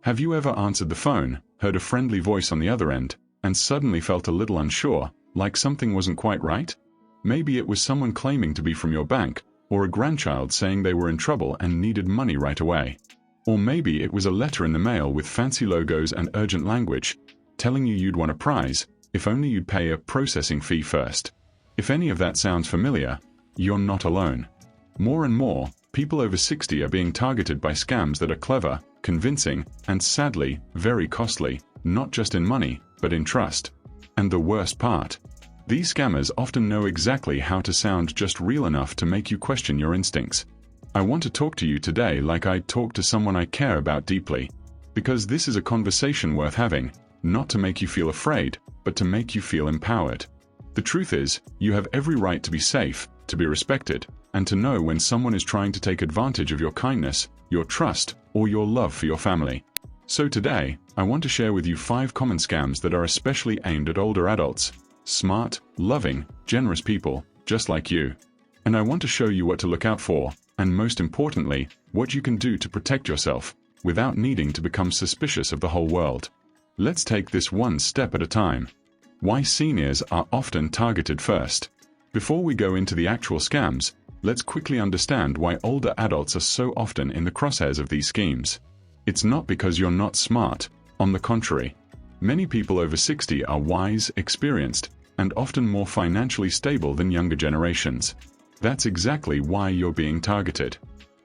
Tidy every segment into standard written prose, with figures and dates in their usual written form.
Have you ever answered the phone, heard a friendly voice on the other end, and suddenly felt a little unsure, like something wasn't quite right? Maybe it was someone claiming to be from your bank, or a grandchild saying they were in trouble and needed money right away. Or maybe it was a letter in the mail with fancy logos and urgent language, telling you you'd won a prize, if only you'd pay a processing fee first. If any of that sounds familiar, you're not alone. More and more, people over 60 are being targeted by scams that are clever, convincing, and sadly, very costly, not just in money, but in trust. And the worst part? These scammers often know exactly how to sound just real enough to make you question your instincts. I want to talk to you today like I'd talk to someone I care about deeply. Because this is a conversation worth having, not to make you feel afraid, but to make you feel empowered. The truth is, you have every right to be safe, to be respected, and to know when someone is trying to take advantage of your kindness, your trust, or your love for your family. So today, I want to share with you 5 common scams that are especially aimed at older adults. Smart, loving, generous people, just like you. And I want to show you what to look out for, and most importantly, what you can do to protect yourself, without needing to become suspicious of the whole world. Let's take this one step at a time. Why seniors are often targeted first. Before we go into the actual scams, let's quickly understand why older adults are so often in the crosshairs of these schemes. It's not because you're not smart, on the contrary. Many people over 60 are wise, experienced, and often more financially stable than younger generations. That's exactly why you're being targeted.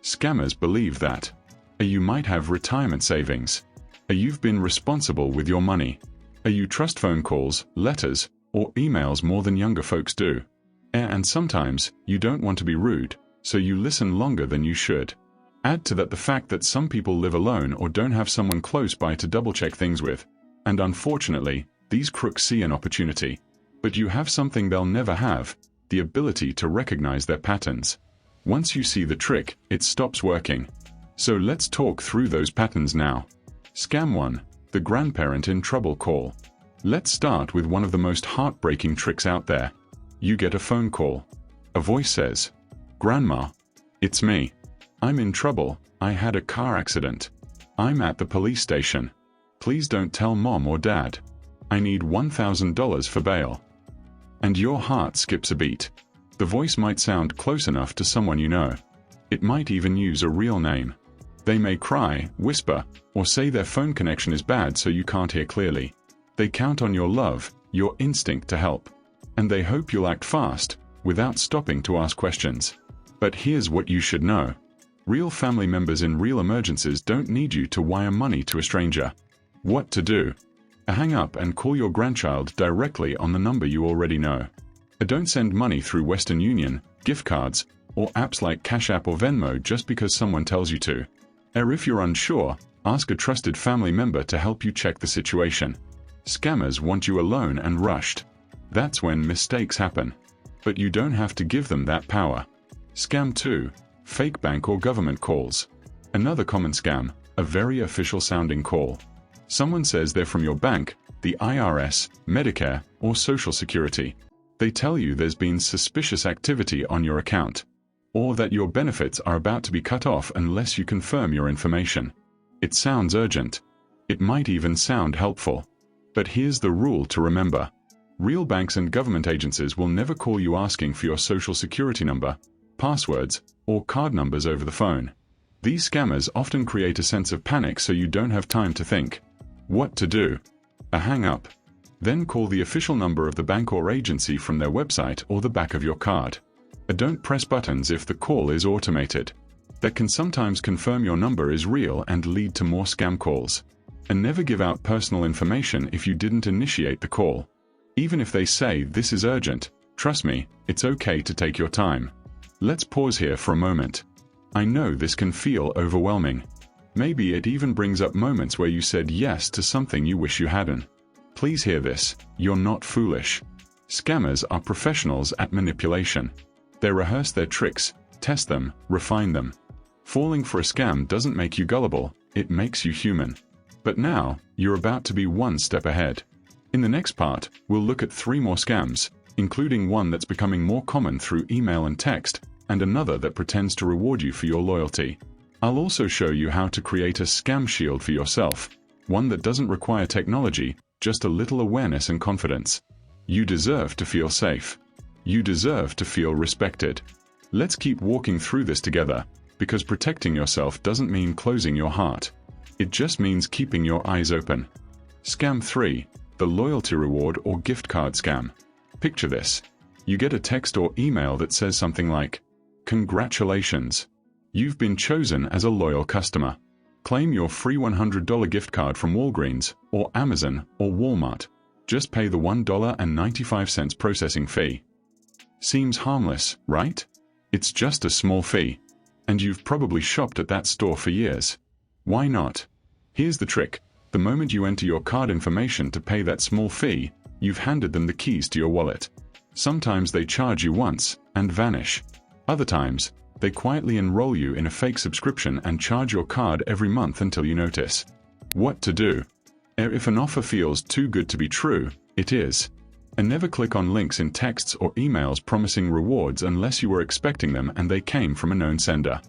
Scammers believe that you might have retirement savings. You've been responsible with your money. You trust phone calls, letters, or emails more than younger folks do. And sometimes, you don't want to be rude, so you listen longer than you should. Add to that the fact that some people live alone or don't have someone close by to double-check things with. And unfortunately, these crooks see an opportunity. But you have something they'll never have, the ability to recognize their patterns. Once you see the trick, it stops working. So let's talk through those patterns now. Scam 1. The grandparent in trouble call. Let's start with one of the most heartbreaking tricks out there. You get a phone call. A voice says, "Grandma, it's me. I'm in trouble. I had a car accident. I'm at the police station. Please don't tell mom or dad. I need $1,000 for bail." And your heart skips a beat. The voice might sound close enough to someone you know. It might even use a real name. They may cry, whisper, or say their phone connection is bad so you can't hear clearly. They count on your love, your instinct to help. And they hope you'll act fast, without stopping to ask questions. But here's what you should know. Real family members in real emergencies don't need you to wire money to a stranger. What to do? Hang up and call your grandchild directly on the number you already know. Don't send money through Western Union, gift cards, or apps like Cash App or Venmo just because someone tells you to. Or if you're unsure, ask a trusted family member to help you check the situation. Scammers want you alone and rushed. That's when mistakes happen. But you don't have to give them that power. Scam 2. Fake bank or government calls. Another common scam, a very official sounding call. Someone says they're from your bank, the IRS, Medicare, or Social Security. They tell you there's been suspicious activity on your account, or that your benefits are about to be cut off unless you confirm your information. It sounds urgent. It might even sound helpful. But here's the rule to remember. Real banks and government agencies will never call you asking for your Social Security number, passwords, or card numbers over the phone. These scammers often create a sense of panic so you don't have time to think. What to do? Hang up. Then call the official number of the bank or agency from their website or the back of your card. Don't press buttons if the call is automated. That can sometimes confirm your number is real and lead to more scam calls. And never give out personal information if you didn't initiate the call. Even if they say this is urgent, trust me, it's okay to take your time. Let's pause here for a moment. I know this can feel overwhelming. Maybe it even brings up moments where you said yes to something you wish you hadn't. Please hear this, you're not foolish. Scammers are professionals at manipulation. They rehearse their tricks, test them, refine them. Falling for a scam doesn't make you gullible, it makes you human. But now, you're about to be one step ahead. In the next part, we'll look at 3 more scams, including one that's becoming more common through email and text, and another that pretends to reward you for your loyalty. I'll also show you how to create a scam shield for yourself, one that doesn't require technology, just a little awareness and confidence. You deserve to feel safe. You deserve to feel respected. Let's keep walking through this together, because protecting yourself doesn't mean closing your heart. It just means keeping your eyes open. Scam 3. The loyalty reward or gift card scam. Picture this. You get a text or email that says something like, "Congratulations. You've been chosen as a loyal customer. Claim your free $100 gift card from Walgreens, or Amazon, or Walmart. Just pay the $1.95 processing fee." Seems harmless, right? It's just a small fee. And you've probably shopped at that store for years. Why not? Here's the trick. The moment you enter your card information to pay that small fee, you've handed them the keys to your wallet. Sometimes they charge you once and vanish. Other times, they quietly enroll you in a fake subscription and charge your card every month until you notice. What to do? If an offer feels too good to be true, it is. And never click on links in texts or emails promising rewards unless you were expecting them and they came from a known sender.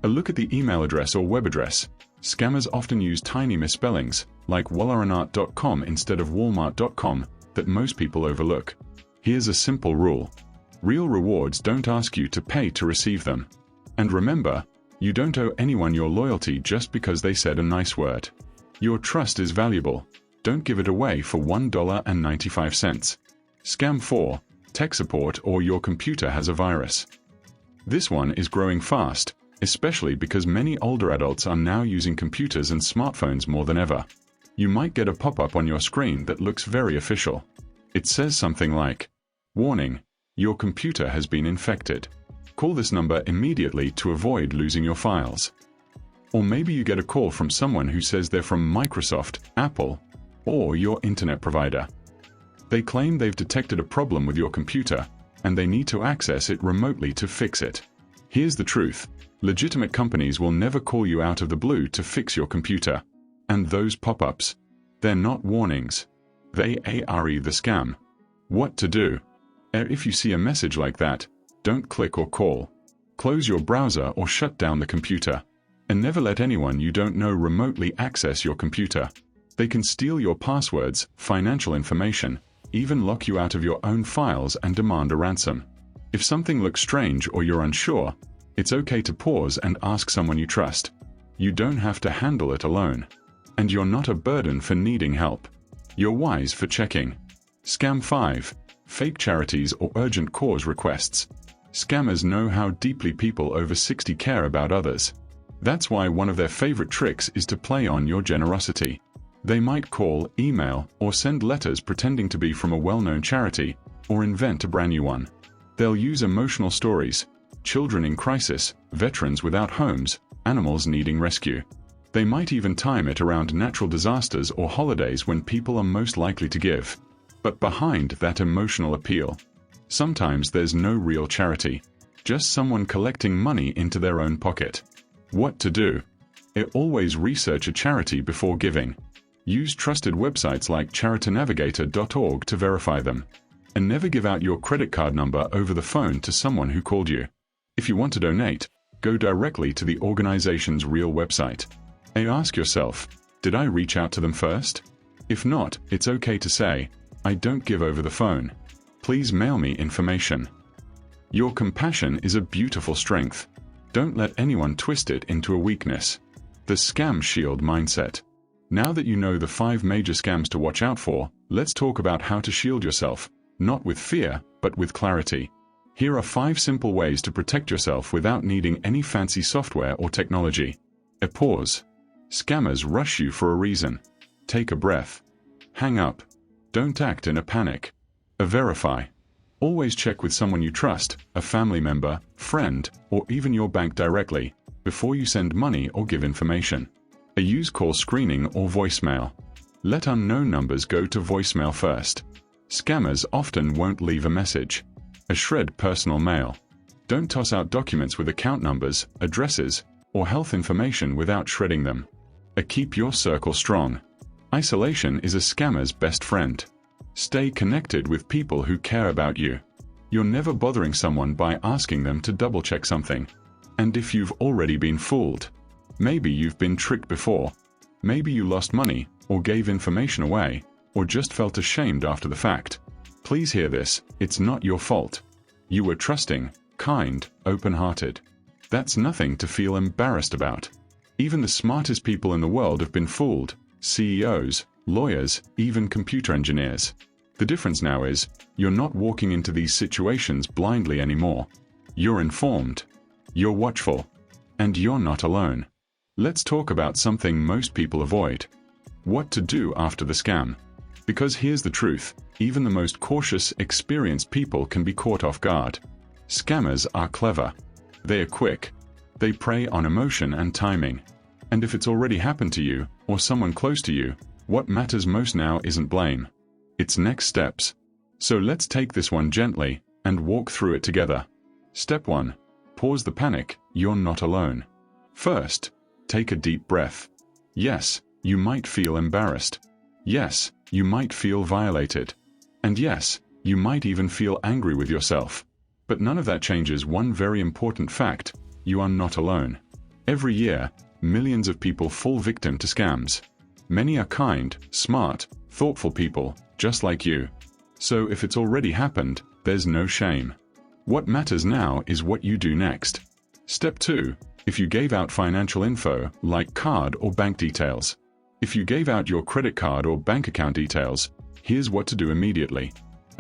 A look at the email address or web address. Scammers often use tiny misspellings, like Walmart.com instead of Walmart.com, that most people overlook. Here's a simple rule. Real rewards don't ask you to pay to receive them. And remember, you don't owe anyone your loyalty just because they said a nice word. Your trust is valuable. Don't give it away for $1.95. Scam 4. Tech support or your computer has a virus. This one is growing fast, especially because many older adults are now using computers and smartphones more than ever. You might get a pop-up on your screen that looks very official. It says something like, "Warning, your computer has been infected. Call this number immediately to avoid losing your files." Or maybe you get a call from someone who says they're from Microsoft, Apple, or your internet provider. They claim they've detected a problem with your computer, and they need to access it remotely to fix it. Here's the truth. Legitimate companies will never call you out of the blue to fix your computer. And those pop-ups, they're not warnings. They are the scam. What to do? If you see a message like that, don't click or call. Close your browser or shut down the computer. And never let anyone you don't know remotely access your computer. They can steal your passwords, financial information, even lock you out of your own files and demand a ransom. If something looks strange or you're unsure, it's okay to pause and ask someone you trust. You don't have to handle it alone. And you're not a burden for needing help. You're wise for checking. Scam 5. Fake charities or urgent cause requests. Scammers know how deeply people over 60 care about others. That's why one of their favorite tricks is to play on your generosity. They might call, email, or send letters pretending to be from a well-known charity, or invent a brand new one. They'll use emotional stories, children in crisis, veterans without homes, animals needing rescue. They might even time it around natural disasters or holidays when people are most likely to give. But behind that emotional appeal, sometimes there's no real charity, just someone collecting money into their own pocket. What to do? Always research a charity before giving. Use trusted websites like charitynavigator.org to verify them. And never give out your credit card number over the phone to someone who called you. If you want to donate, go directly to the organization's real website. And ask yourself, did I reach out to them first? If not, it's okay to say, I don't give over the phone. Please mail me information. Your compassion is a beautiful strength. Don't let anyone twist it into a weakness. The scam shield mindset. Now that you know the 5 major scams to watch out for, let's talk about how to shield yourself, not with fear, but with clarity. Here are 5 simple ways to protect yourself without needing any fancy software or technology. A pause. Scammers rush you for a reason. Take a breath. Hang up. Don't act in a panic. A verify. Always check with someone you trust, a family member, friend, or even your bank directly, before you send money or give information. A use call screening or voicemail. Let unknown numbers go to voicemail first. Scammers often won't leave a message. A shred personal mail. Don't toss out documents with account numbers, addresses, or health information without shredding them. A keep your circle strong. Isolation is a scammer's best friend. Stay connected with people who care about you. You're never bothering someone by asking them to double-check something. And if you've already been fooled, Maybe you've been tricked before. Maybe you lost money, or gave information away, or just felt ashamed after the fact. Please hear this, it's not your fault. You were trusting, kind, open-hearted. That's nothing to feel embarrassed about. Even the smartest people in the world have been fooled: CEOs, lawyers, even computer engineers. The difference now is, you're not walking into these situations blindly anymore. You're informed. You're watchful. And you're not alone. Let's talk about something most people avoid. What to do after the scam. Because here's the truth, even the most cautious, experienced people can be caught off guard. Scammers are clever. They are quick. They prey on emotion and timing. And if it's already happened to you, or someone close to you, what matters most now isn't blame. It's next steps. So let's take this one gently, and walk through it together. Step 1. Pause the panic, you're not alone. First, take a deep breath. Yes, you might feel embarrassed. Yes, you might feel violated. And yes, you might even feel angry with yourself. But none of that changes one very important fact: you are not alone. Every year, millions of people fall victim to scams. Many are kind, smart, thoughtful people, just like you. So if it's already happened, there's no shame. What matters now is what you do next. Step 2. If you gave out financial info, like card or bank details. If you gave out your credit card or bank account details, here's what to do immediately.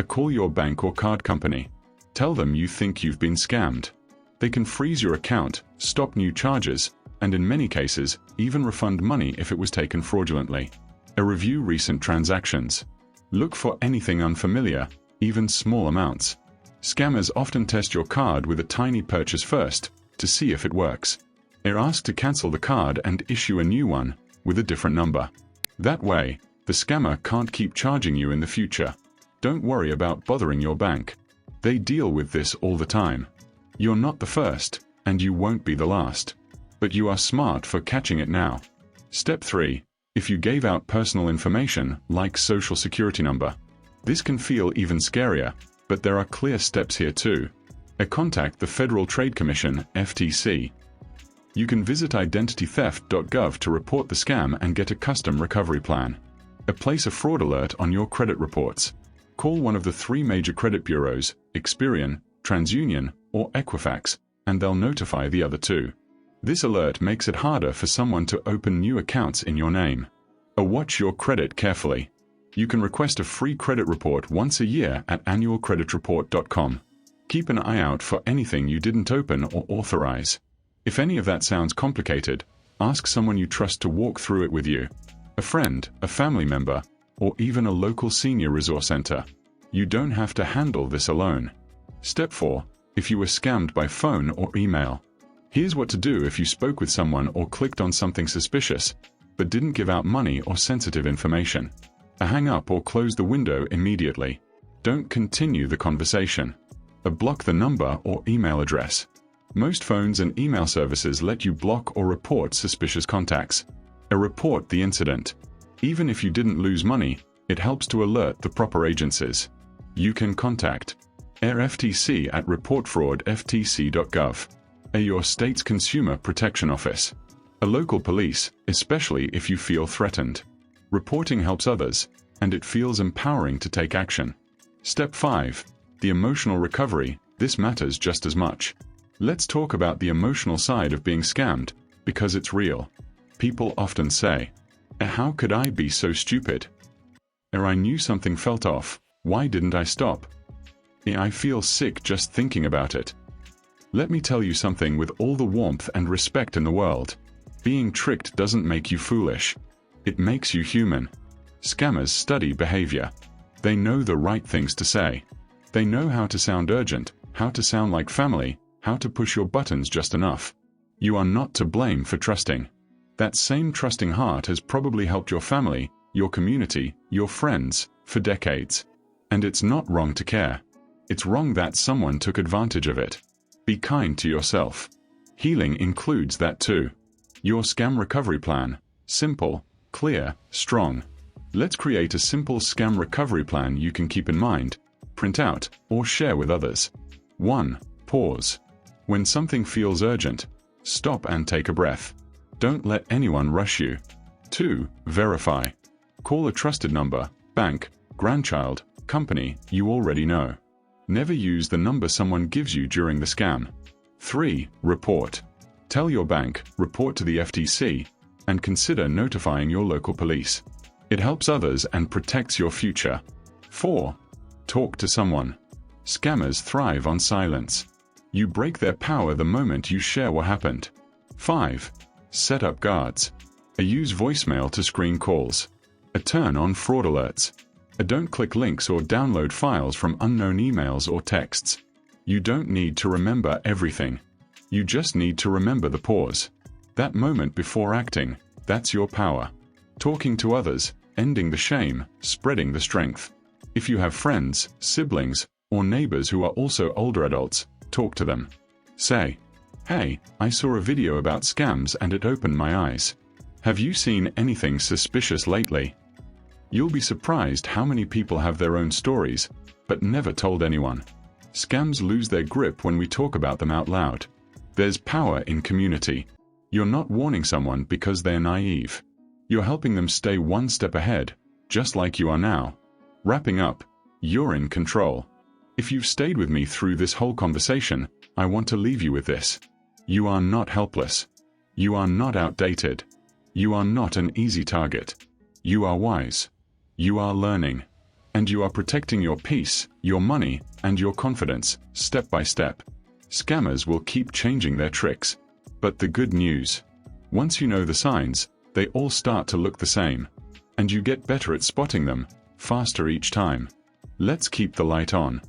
Call your bank or card company. Tell them you think you've been scammed. They can freeze your account, stop new charges, and in many cases, even refund money if it was taken fraudulently. Review recent transactions. Look for anything unfamiliar, even small amounts. Scammers often test your card with a tiny purchase first, to see if it works. They're asked to cancel the card and issue a new one, with a different number. That way, the scammer can't keep charging you in the future. Don't worry about bothering your bank. They deal with this all the time. You're not the first, and you won't be the last. But you are smart for catching it now. Step 3. If you gave out personal information, like social security number. This can feel even scarier, but there are clear steps here too. Contact the Federal Trade Commission, FTC. You can visit identitytheft.gov to report the scam and get a custom recovery plan. Place a fraud alert on your credit reports. Call one of the 3 major credit bureaus, Experian, TransUnion, or Equifax, and they'll notify the other 2. This alert makes it harder for someone to open new accounts in your name. Watch your credit carefully. You can request a free credit report once a year at annualcreditreport.com. Keep an eye out for anything you didn't open or authorize. If any of that sounds complicated, ask someone you trust to walk through it with you. A friend, a family member, or even a local senior resource center. You don't have to handle this alone. Step 4. If you were scammed by phone or email. Here's what to do if you spoke with someone or clicked on something suspicious, but didn't give out money or sensitive information. Hang up or close the window immediately. Don't continue the conversation. Block the number or email address. Most phones and email services let you block or report suspicious contacts. Report the incident. Even if you didn't lose money, it helps to alert the proper agencies. You can contact FTC at reportfraudftc.gov, your state's Consumer Protection Office, a local police, especially if you feel threatened. Reporting helps others, and it feels empowering to take action. Step 5. The emotional recovery. This matters just as much. Let's talk about the emotional side of being scammed, because it's real. People often say, "How could I be so stupid? I knew something felt off. Why didn't I stop? I feel sick just thinking about it." Let me tell you something with all the warmth and respect in the world. Being tricked doesn't make you foolish. It makes you human. Scammers study behavior. They know the right things to say. They know how to sound urgent, how to sound like family, how to push your buttons just enough. You are not to blame for trusting. That same trusting heart has probably helped your family, your community, your friends, for decades. And it's not wrong to care. It's wrong that someone took advantage of it. Be kind to yourself. Healing includes that too. Your scam recovery plan. Simple, clear, strong. Let's create a simple scam recovery plan you can keep in mind, print out, or share with others. 1. Pause. When something feels urgent, stop and take a breath. Don't let anyone rush you. 2. Verify. Call a trusted number, bank, grandchild, company you already know. Never use the number someone gives you during the scam. 3. Report. Tell your bank, report to the FTC, and consider notifying your local police. It helps others and protects your future. 4. Talk to someone. Scammers thrive on silence. You break their power the moment you share what happened. 5. Set up guards. Use voicemail to screen calls. Turn on fraud alerts. Don't click links or download files from unknown emails or texts. You don't need to remember everything. You just need to remember the pause. That moment before acting, that's your power. Talking to others, ending the shame, spreading the strength. If you have friends, siblings, or neighbors who are also older adults, talk to them. Say, "Hey, I saw a video about scams and it opened my eyes. Have you seen anything suspicious lately?" You'll be surprised how many people have their own stories, but never told anyone. Scams lose their grip when we talk about them out loud. There's power in community. You're not warning someone because they're naive. You're helping them stay one step ahead, just like you are now. Wrapping up, you're in control. If you've stayed with me through this whole conversation, I want to leave you with this. You are not helpless. You are not outdated. You are not an easy target. You are wise. You are learning. And you are protecting your peace, your money, and your confidence, step by step. Scammers will keep changing their tricks. But the good news, once you know the signs, they all start to look the same. And you get better at spotting them, faster each time. Let's keep the light on.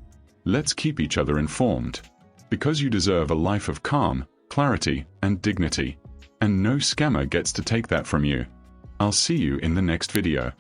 Let's keep each other informed. Because you deserve a life of calm, clarity, and dignity. And no scammer gets to take that from you. I'll see you in the next video.